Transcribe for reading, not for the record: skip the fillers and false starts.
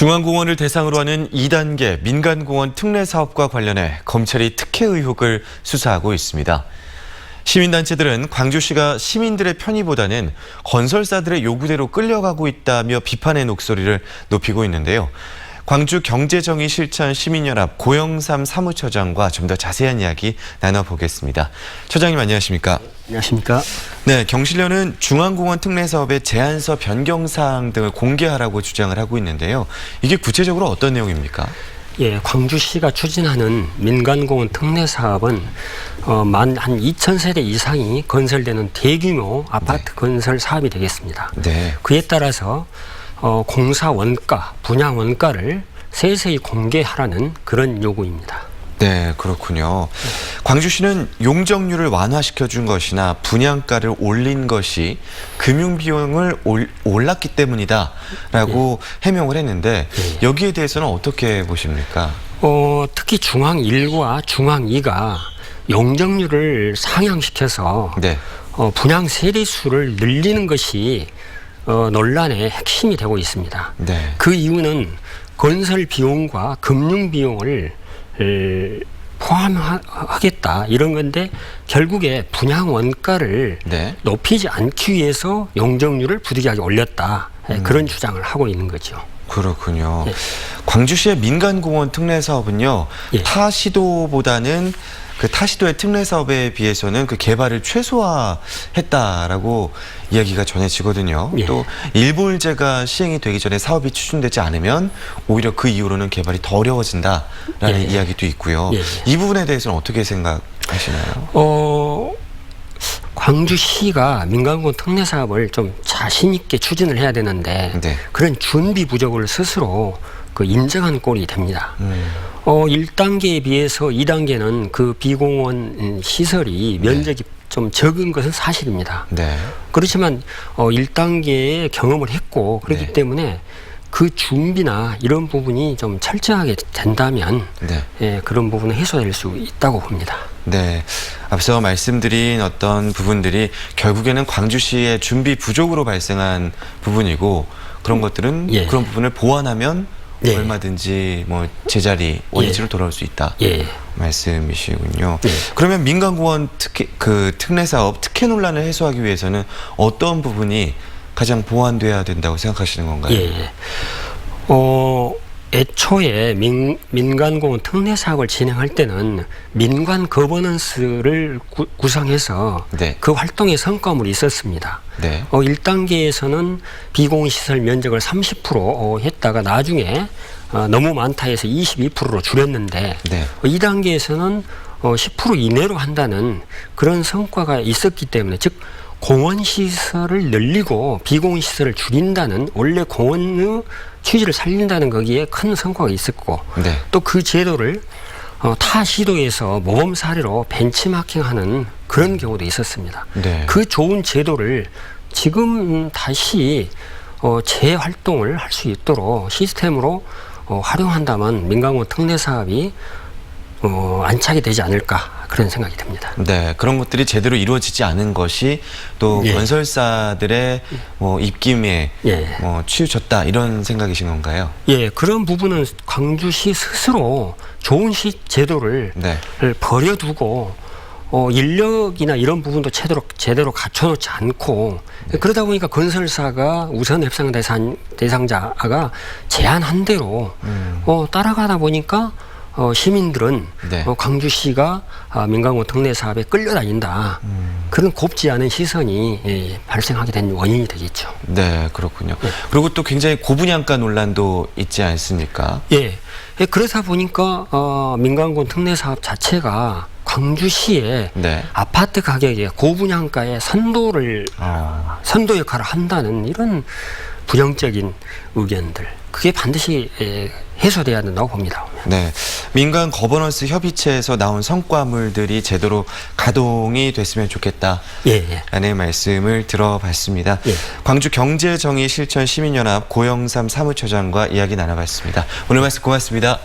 중앙공원을 대상으로 하는 2단계 민간공원 특례 사업과 관련해 검찰이 특혜 의혹을 수사하고 있습니다. 시민단체들은 광주시가 시민들의 편의보다는 건설사들의 요구대로 끌려가고 있다며 비판의 목소리를 높이고 있는데요. 광주경제정의실천 시민연합 고영삼 사무처장과 좀 더 자세한 이야기 나눠보겠습니다. 처장님 안녕하십니까? 안녕하십니까? 네, 경실련은 중앙공원 특례 사업의 제안서 변경사항 등을 공개하라고 주장을 하고 있는데요. 이게 구체적으로 어떤 내용입니까? 예, 광주시가 추진하는 민간공원 특례 사업은 만 한 2,000세대 이상이 건설되는 대규모 아파트 건설 사업이 되겠습니다. 네. 그에 따라서 공사 원가, 분양 원가를 세세히 공개하라는 그런 요구입니다. 네, 그렇군요. 광주시는 용적률을 완화시켜준 것이나 분양가를 올린 것이 금융비용을 올랐기 때문이다라고 해명을 했는데 여기에 대해서는 어떻게 보십니까? 특히 중앙 1과 중앙 2가 용적률을 상향시켜서 네. 분양 세대수를 늘리는 것이 논란의 핵심이 되고 있습니다. 네. 그 이유는 건설 비용과 금융 비용을 포함하겠다 이런 건데 결국에 분양 원가를 네. 높이지 않기 위해서 용적률을 부득이하게 올렸다 그런 주장을 하고 있는 거죠. 그렇군요. 예. 광주시의 민간공원 특례 사업은요. 예. 타 시도보다는 타 시도의 특례 사업에 비해서는 그 개발을 최소화했다라고 이야기가 전해지거든요. 예. 또 일몰제가 시행이 되기 전에 사업이 추진되지 않으면 오히려 그 이후로는 개발이 더 어려워진다라는 이야기도 있고요. 예. 이 부분에 대해서는 어떻게 생각하시나요? 광주시가 민간공원 특례 사업을 좀 자신 있게 추진을 해야 되는데 네. 그런 준비 부족을 스스로 인정한 꼴이 됩니다. 1단계에 비해서 2단계는 그 비공원 시설이 면적이 좀 적은 것은 사실입니다. 네. 그렇지만 1단계에 경험을 했고 그렇기 때문에 그 준비나 이런 부분이 좀 철저하게 된다면 그런 부분은 해소될 수 있다고 봅니다. 네, 앞서 말씀드린 어떤 부분들이 결국에는 광주시의 준비 부족으로 발생한 부분이고 그런 것들은 그런 부분을 보완하면 얼마든지 뭐 제자리 원위치로 돌아올 수 있다 말씀이시군요. 그러면 민간공원 특례 사업 특혜 논란을 해소하기 위해서는 어떤 부분이 가장 보완돼야 된다고 생각하시는 건가요? 애초에 민간공원 특례 사업을 진행할 때는 민관 거버넌스를 구성해서 그 활동의 성과물이 있었습니다. 1단계에서는 비공시설 면적을 30% 했다가 나중에 너무 많다 해서 22%로 줄였는데 2단계에서는 10% 이내로 한다는 그런 성과가 있었기 때문에 즉 공원시설을 늘리고 비공시설을 줄인다는 원래 공원의 취지를 살린다는 거기에 큰 성과가 있었고 또 그 제도를 타 시도에서 모범 사례로 벤치마킹하는 그런 경우도 있었습니다. 그 좋은 제도를 지금 다시 재활동을 할 수 있도록 시스템으로 활용한다면 민간공원 특례 사업이 안착이 되지 않을까 그런 생각이 듭니다. 네, 그런 것들이 제대로 이루어지지 않은 것이 또 건설사들의 입김에 치우쳤다 이런 생각이신 건가요? 예, 그런 부분은 광주시 스스로 좋은 제도를 버려두고 인력이나 이런 부분도 제대로 갖춰놓지 않고 그러다 보니까 건설사가 우선 협상 대상자가 제안한 대로 따라가다 보니까 시민들은 광주시가 민간공원 특례 사업에 끌려다닌다. 그런 곱지 않은 시선이 발생하게 된 원인이 되겠죠. 네, 그렇군요. 그리고 또 굉장히 고분양가 논란도 있지 않습니까? 그러다 보니까 민간공원 특례 사업 자체가 광주시의 아파트 가격의 고분양가의 선도 역할을 한다는 이런 부정적인 의견들 그게 반드시 해소돼야 된다고 봅니다. 네, 민간 거버넌스 협의체에서 나온 성과물들이 제대로 가동이 됐으면 좋겠다라는 말씀을 들어봤습니다. 광주경제정의실천 시민연합 고영삼 사무처장과 이야기 나눠봤습니다. 오늘 말씀 고맙습니다.